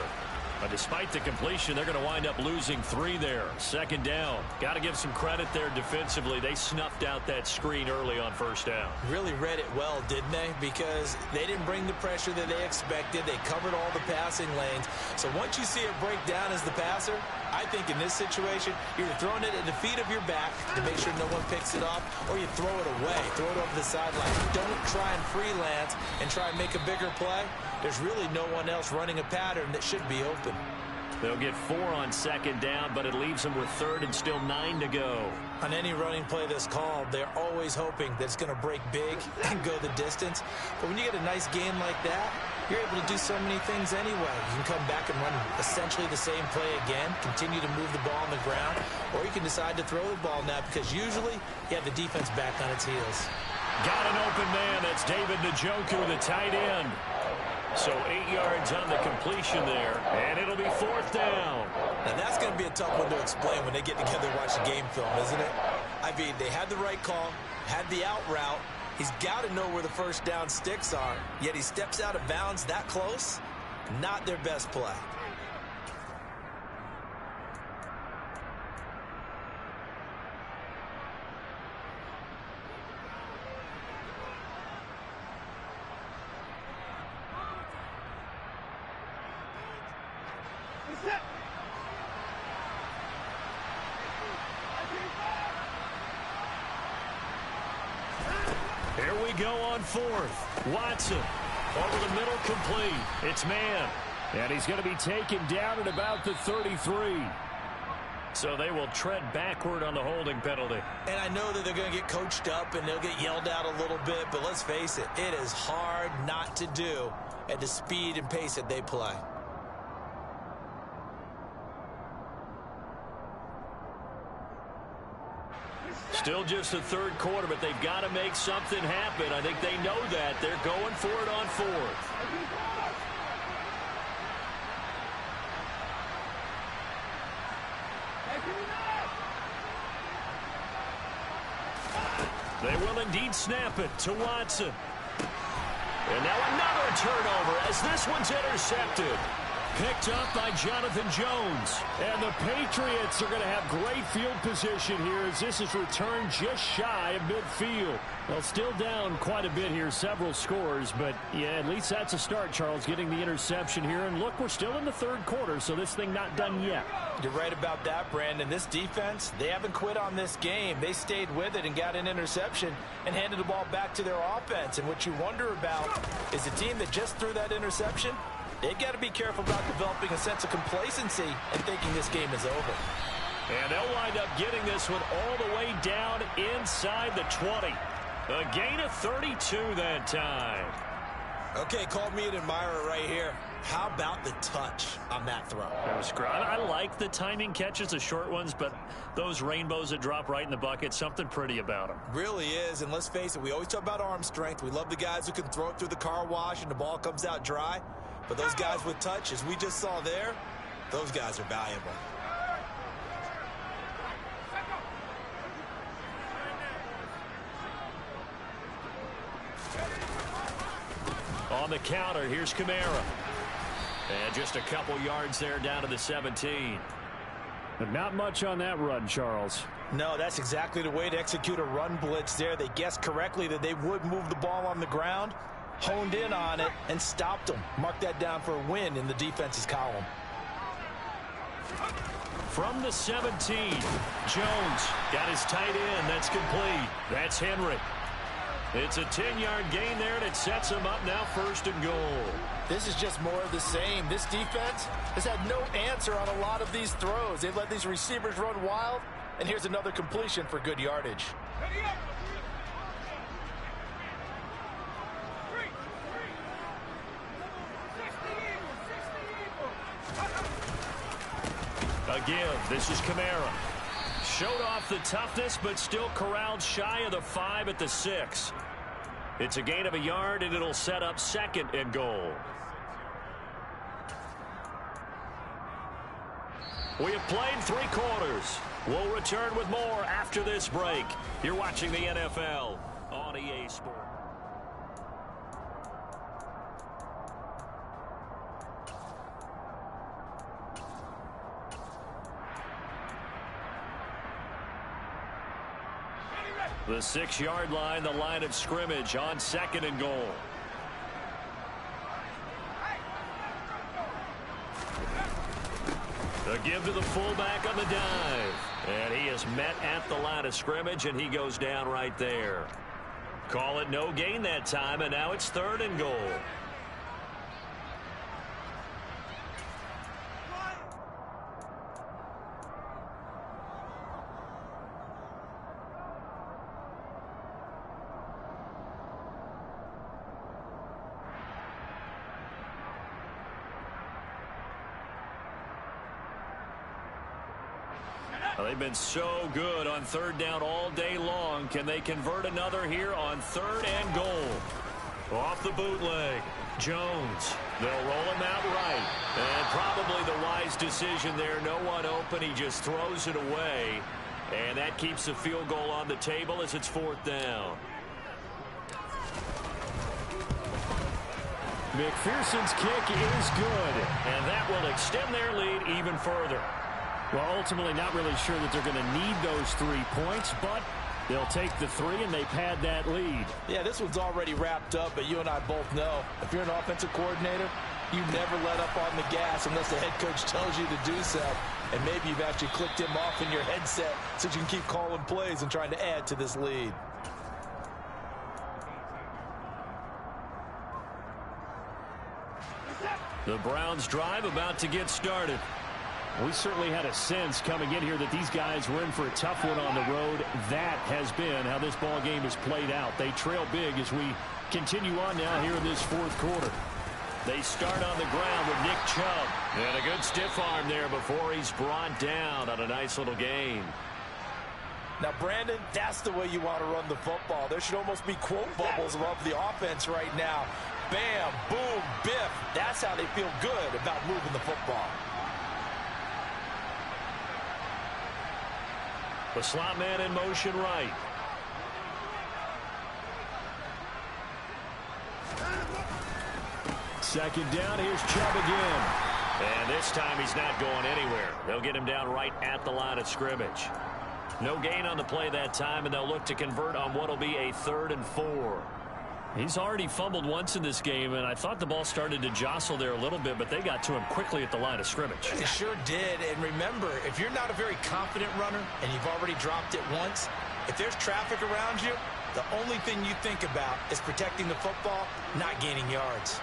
But despite the completion, they're going to wind up losing 3 there. 2nd down. Got to give some credit there defensively. They snuffed out that screen early on 1st down. Really read it well, didn't they? Because they didn't bring the pressure that they expected. They covered all the passing lanes. So once you see it break down as the passer, I think in this situation, you're throwing it at the feet of your back to make sure no one picks it off, or you throw it away, throw it over the sideline. Don't try and freelance and try and make a bigger play. There's really no one else running a pattern that should be open. They'll get 4 on 2nd down, but it leaves them with 3rd and still 9 to go. On any running play that's called, they're always hoping that it's going to break big and go the distance. But when you get a nice gain like that, you're able to do so many things anyway. You can come back and run essentially the same play again, continue to move the ball on the ground, or you can decide to throw the ball now because usually you have the defense back on its heels. Got an open man. That's David Njoku, the tight end. So 8 yards on the completion there, and it'll be 4th down. Now that's going to be a tough one to explain when they get together and watch the game film, isn't it? I mean, they had the right call, had the out route. He's got to know where the 1st down sticks are, yet he steps out of bounds that close. Not their best play. Here we go on fourth. Watson over the middle, complete. It's man. And he's going to be taken down at about the 33. So they will tread backward on the holding penalty. And I know that they're going to get coached up and they'll get yelled at a little bit, but let's face it, it is hard not to do at the speed and pace that they play. Still just the third quarter, but they've got to make something happen. I think they know that. They're going for it on fourth. They will indeed snap it to Watson. And now another turnover as this one's intercepted. Picked up by Jonathan Jones. And the Patriots are going to have great field position here as this is returned just shy of midfield. Well, still down quite a bit here, several scores, but yeah, at least that's a start, Charles, getting the interception here. And look, we're still in the third quarter, so this thing not done yet. You're right about that, Brandon. This defense, they haven't quit on this game. They stayed with it and got an interception and handed the ball back to their offense. And what you wonder about is the team that just threw that interception, they've got to be careful about developing a sense of complacency and thinking this game is over. And they'll wind up getting this one all the way down inside the 20. A gain of 32 that time. Okay, called me an admirer right here. How about the touch on that throw? That was great. I like the timing catches, the short ones, but those rainbows that drop right in the bucket, something pretty about them. Really is, and let's face it, we always talk about arm strength. We love the guys who can throw it through the car wash and the ball comes out dry. But those guys with touch, as we just saw there, those guys are valuable. On the counter, here's Kamara. And just a couple yards there down to the 17. But not much on that run, Charles. No, that's exactly the way to execute a run blitz there. They guessed correctly that they would move the ball on the ground, honed in on it, and stopped them. Mark that down for a win in the defense's column. From the 17, Jones got his tight end. That's complete. That's Henry. It's a 10-yard gain there, and it sets him up now 1st and goal. This is just more of the same. This defense has had no answer on a lot of these throws. They've let these receivers run wild, and here's another completion for good yardage. A give. This is Kamara. Showed off the toughness, but still corralled shy of the 5 at the 6. It's a gain of a yard, and it'll set up 2nd and goal. We have played 3 quarters. We'll return with more after this break. You're watching the NFL on EA Sports. The 6-yard line, the line of scrimmage on 2nd and goal. A give to the fullback on the dive. And he is met at the line of scrimmage, and he goes down right there. Call it no gain that time, and now it's 3rd and goal. They've been so good on 3rd down all day long. Can they convert another here on 3rd and goal? Off the bootleg. Jones. They'll roll him out right. And probably the wise decision there. No one open. He just throws it away. And that keeps the field goal on the table as it's 4th down. McPherson's kick is good. And that will extend their lead even further. Well, ultimately not really sure that they're going to need those 3 points, but they'll take the 3 and they pad that lead. Yeah, this one's already wrapped up, but you and I both know if you're an offensive coordinator, you never let up on the gas unless the head coach tells you to do so. And maybe you've actually clicked him off in your headset so you can keep calling plays and trying to add to this lead. The Browns drive about to get started. We certainly had a sense coming in here that these guys were in for a tough one on the road. That has been how this ball game has played out. They trail big as we continue on now here in this fourth quarter. They start on the ground with Nick Chubb. And a good stiff arm there before he's brought down on a nice little gain. Now, Brandon, that's the way you want to run the football. There should almost be quote bubbles above the offense right now. Bam, boom, biff. That's how they feel good about moving the football. The slot man in motion right. Second down, here's Chubb again. And this time he's not going anywhere. They'll get him down right at the line of scrimmage. No gain on the play that time, and they'll look to convert on what will be a 3rd and 4. He's already fumbled once in this game, and I thought the ball started to jostle there a little bit, but they got to him quickly at the line of scrimmage. It sure did. And remember, if you're not a very confident runner and you've already dropped it once, if there's traffic around you, the only thing you think about is protecting the football, not gaining yards.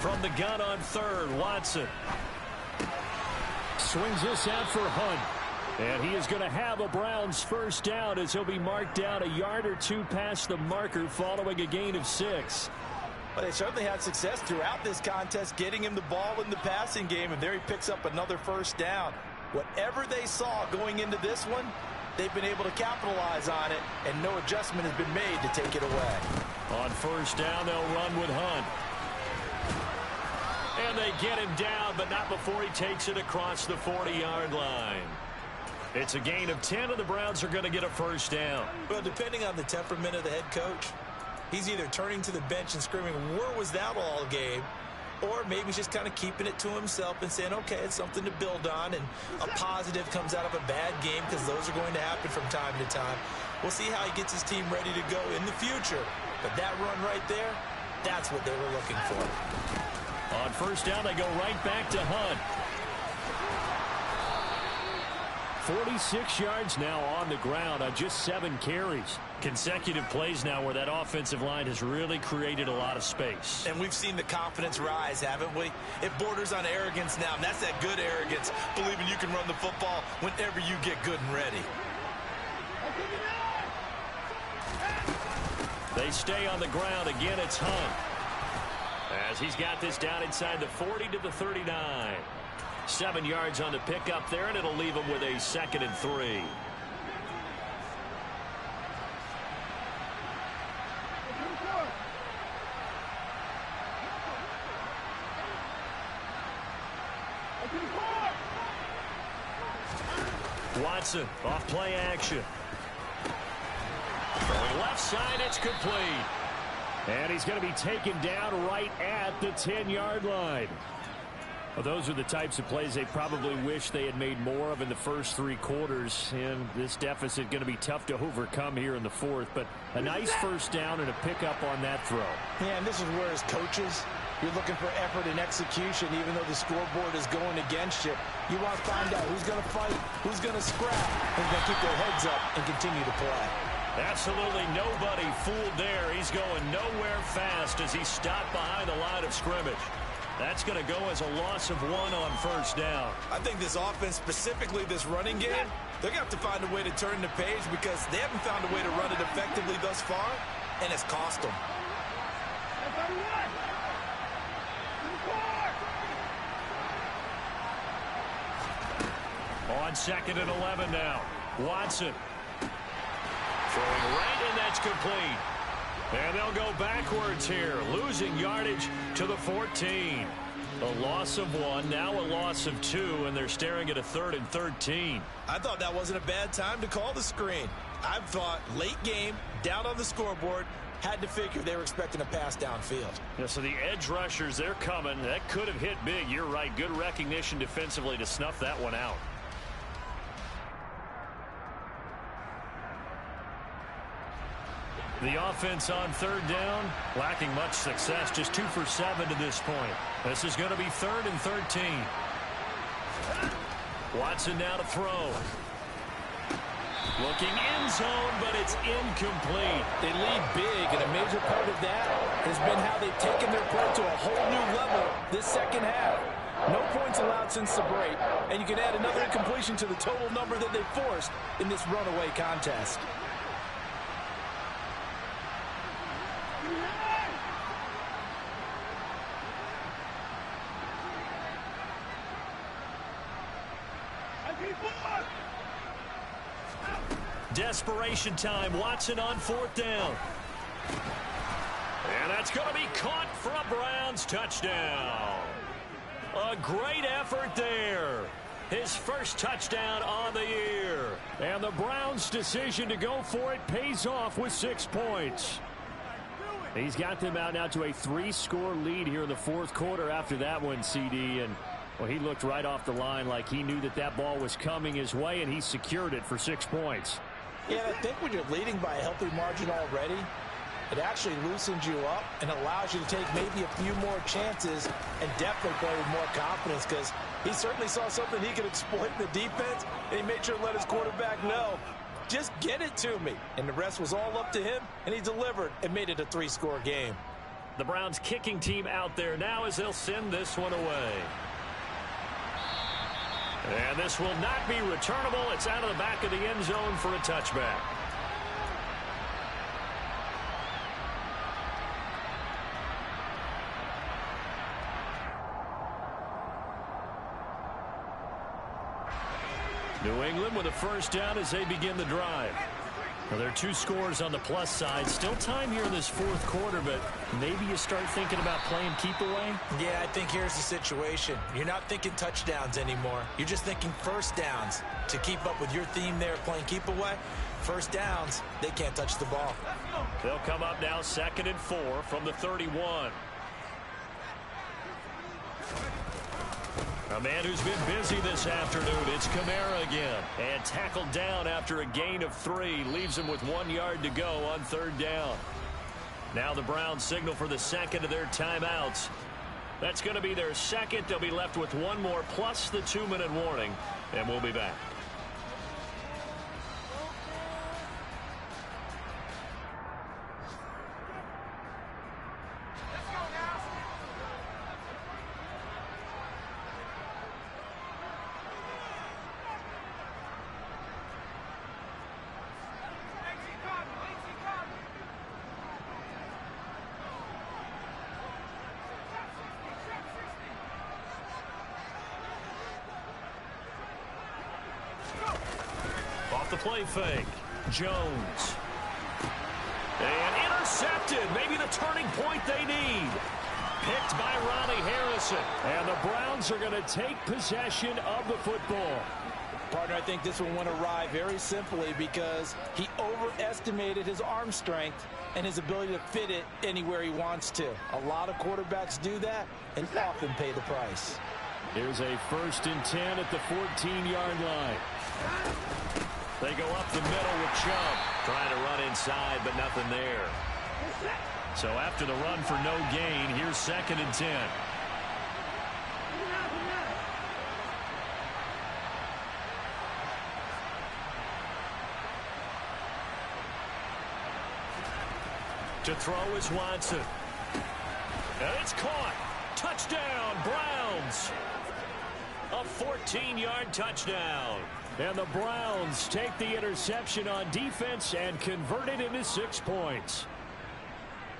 From the gun on 3rd, Watson. Swings this out for Hunt. And he is going to have a Browns first down as he'll be marked down a yard or 2 past the marker following a gain of 6. Well, they certainly had success throughout this contest getting him the ball in the passing game, and there he picks up another first down. Whatever they saw going into this one, they've been able to capitalize on it, and no adjustment has been made to take it away. On first down, they'll run with Hunt. And they get him down, but not before he takes it across the 40-yard line. It's a gain of 10, and the Browns are going to get a first down. Well, depending on the temperament of the head coach, he's either turning to the bench and screaming, "Where was that all game?" Or maybe he's just kind of keeping it to himself and saying, okay, it's something to build on, and a positive comes out of a bad game, because those are going to happen from time to time. We'll see how he gets his team ready to go in the future. But that run right there, that's what they were looking for. On first down, they go right back to Hunt. 46 yards now on the ground on just 7 carries. Consecutive plays now where that offensive line has really created a lot of space. And we've seen the confidence rise, haven't we? It borders on arrogance now, and that's that good arrogance, believing you can run the football whenever you get good and ready. They stay on the ground. Again, it's Hunt. As he's got this down inside the 40 to the 39. 7 yards on the pickup there, and it'll leave him with a 2nd and 3. Watson off play action. Going left side, it's complete. And he's going to be taken down right at the 10-yard line. Well, those are the types of plays they probably wish they had made more of in the first 3 quarters. And this deficit going to be tough to overcome here in the 4th. But a nice first down and a pickup on that throw. Yeah, and this is where, as coaches, you're looking for effort and execution, even though the scoreboard is going against you. You want to find out who's going to fight, who's going to scrap, who's going to keep their heads up and continue to play. Absolutely nobody fooled there. He's going nowhere fast as he's stopped behind the line of scrimmage. That's going to go as a loss of 1 on first down. I think this offense, specifically this running game, they're going to have to find a way to turn the page, because they haven't found a way to run it effectively thus far, and it's cost them. On 2nd and 11 now. Watson. Throwing right, and that's complete. And they'll go backwards here, losing yardage to the 14. A loss of 1, now a loss of 2, and they're staring at a 3rd and 13. I thought that wasn't a bad time to call the screen. I thought late game, down on the scoreboard, had to figure they were expecting a pass downfield. Yeah, so the edge rushers, they're coming. That could have hit big. You're right. Good recognition defensively to snuff that one out. The offense on 3rd down, lacking much success, just 2 for 7 to this point. This is going to be 3rd and 13. Watson now to throw. Looking end zone, but it's incomplete. They lead big, and a major part of that has been how they've taken their play to a whole new level this second half. No points allowed since the break, and you can add another incompletion to the total number that they forced in this runaway contest. Desperation time. Watson on fourth down. And that's going to be caught for a Browns touchdown. A great effort there. His first touchdown on the year. And the Browns' decision to go for it pays off with 6 points. He's got them out now to a 3-score lead here in the fourth quarter after that one, CD. And, well, he looked right off the line like he knew that that ball was coming his way, and he secured it for 6 points. Yeah, I think when you're leading by a healthy margin already, it actually loosens you up and allows you to take maybe a few more chances and definitely play with more confidence, because he certainly saw something he could exploit in the defense, and he made sure to let his quarterback know, just get it to me. And the rest was all up to him, and he delivered and made it a 3-score game. The Browns kicking team out there now as they'll send this one away. And this will not be returnable. It's out of the back of the end zone for a touchback. New England with a first down as they begin the drive. Well, there are 2 scores on the plus side. Still time here in this fourth quarter, but maybe you start thinking about playing keep away? Yeah, I think here's the situation. You're not thinking touchdowns anymore. You're just thinking first downs. To keep up with your theme there, playing keep away, first downs, they can't touch the ball. They'll come up now 2nd and 4 from the 31. A man who's been busy this afternoon. It's Kamara again. And tackled down after a gain of 3. Leaves him with 1 yard to go on 3rd down. Now the Browns signal for the second of their timeouts. That's going to be their second. They'll be left with 1 more plus the 2-minute warning. And we'll be back. The play fake. Jones. And intercepted. Maybe the turning point they need. Picked by Ronnie Harrison. And the Browns are going to take possession of the football. Partner, I think this one went awry very simply because he overestimated his arm strength and his ability to fit it anywhere he wants to. A lot of quarterbacks do that and often pay the price. Here's a 1st and 10 at the 14-yard line. They go up the middle with Chubb. Trying to run inside, but nothing there. So after the run for no gain, here's 2nd and 10. To throw is Watson. And it's caught. Touchdown, Browns. A 14-yard touchdown. And the Browns take the interception on defense and convert it into 6 points.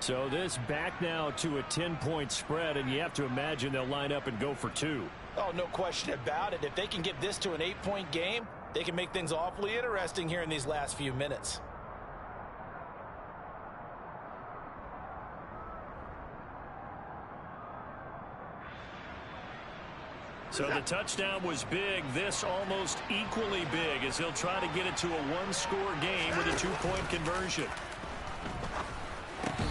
So this back now to a 10-point spread, and you have to imagine they'll line up and go for 2. Oh, no question about it. If they can get this to an 8-point game, they can make things awfully interesting here in these last few minutes. So the touchdown was big. This almost equally big as he'll try to get it to a 1-score game with a 2-point conversion.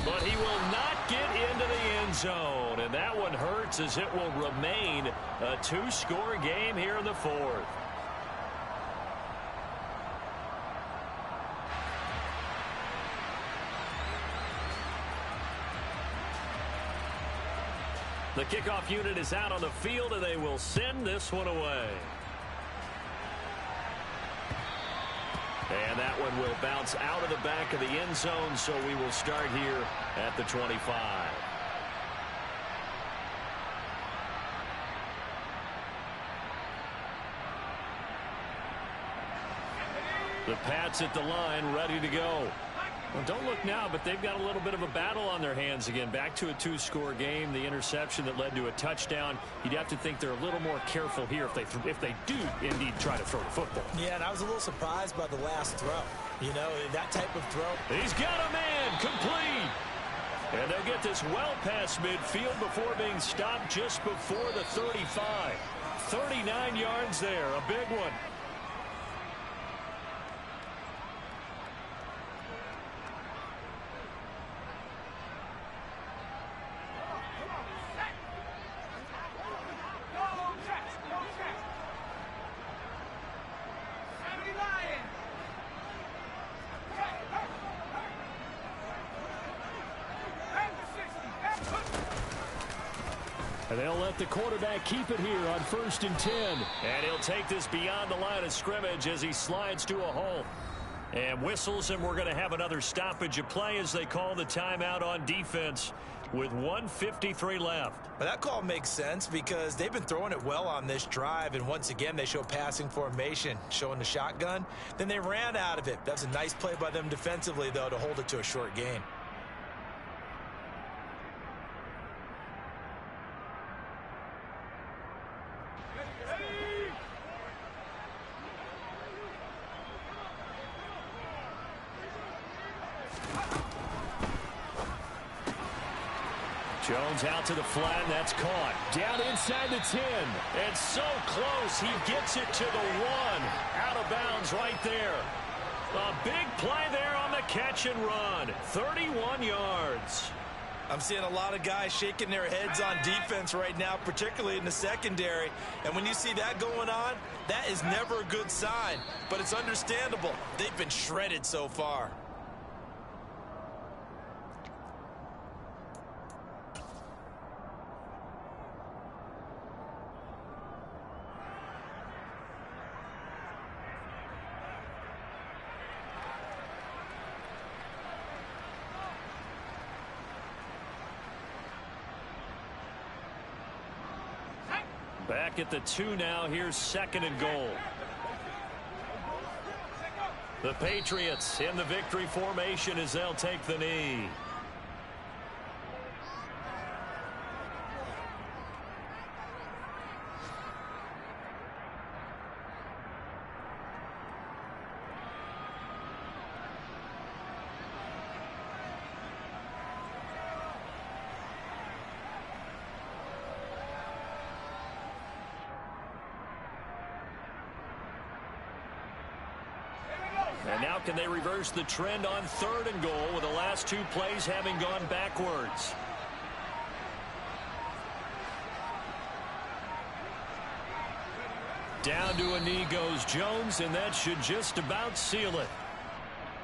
But he will not get into the end zone. And that one hurts as it will remain a 2-score game here in the 4th. The kickoff unit is out on the field, and they will send this one away. And that one will bounce out of the back of the end zone, so we will start here at the 25. The Pats at the line, ready to go. Well, don't look now, but they've got a little bit of a battle on their hands again. Back to a two-score game. The interception that led to a touchdown. You'd have to think they're a little more careful here if they do indeed try to throw the football. Yeah, and I was a little surprised by the last throw. You know, that type of throw. He's got a man, complete. And they'll get this well past midfield before being stopped just before the 35. 39 yards there, a big one. And they'll let the quarterback keep it here on 1st and 10. And he'll take this beyond the line of scrimmage as he slides to a hole. And whistles, and we're going to have another stoppage of play as they call the timeout on defense with 1:53 left. Well, that call makes sense because they've been throwing it well on this drive, and once again they show passing formation, showing the shotgun. Then they ran out of it. That's a nice play by them defensively, though, to hold it to a short gain. Jones out to the flat, and that's caught. Down inside the 10, and so close, he gets it to the 1. Out of bounds right there. A big play there on the catch and run. 31 yards. I'm seeing a lot of guys shaking their heads on defense right now, particularly in the secondary. And when you see that going on, that is never a good sign. But it's understandable. They've been shredded so far. Back at the 2 now. Here's 2nd and goal. The Patriots in the victory formation as they'll take the knee. And now can they reverse the trend on 3rd and goal with the last 2 plays having gone backwards? Down to a knee goes Jones, and that should just about seal it.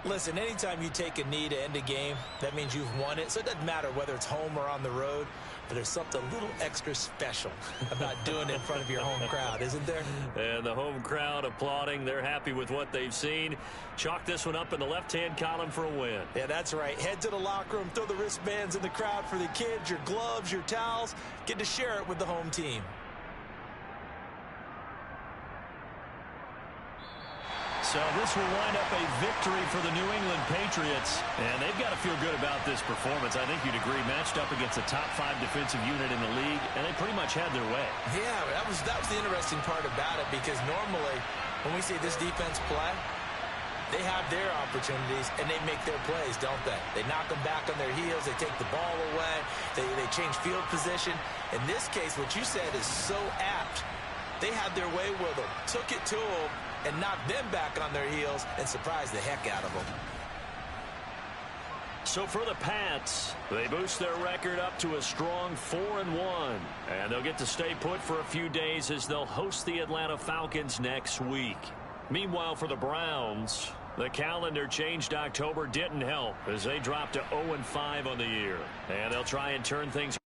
Listen, anytime you take a knee to end a game, that means you've won it. So it doesn't matter whether it's home or on the road, but there's something a little extra special about doing it in front of your home crowd, isn't there? And the home crowd applauding. They're happy with what they've seen. Chalk this one up in the left-hand column for a win. Yeah, that's right. Head to the locker room, throw the wristbands in the crowd for the kids, your gloves, your towels. Get to share it with the home team. So this will wind up a victory for the New England Patriots. And they've got to feel good about this performance. I think you'd agree, matched up against a top 5 defensive unit in the league, and they pretty much had their way. Yeah, that was the interesting part about it, because normally when we see this defense play, they have their opportunities and they make their plays, don't they? They knock them back on their heels. They take the ball away. They change field position. In this case, what you said is so apt. They had their way with them, took it to them, and knocked them back on their heels and surprised the heck out of them. So for the Pats, they boost their record up to a strong 4-1. And they'll get to stay put for a few days as they'll host the Atlanta Falcons next week. Meanwhile, for the Browns, the calendar changed. October didn't help as they dropped to 0-5 on the year. And they'll try and turn things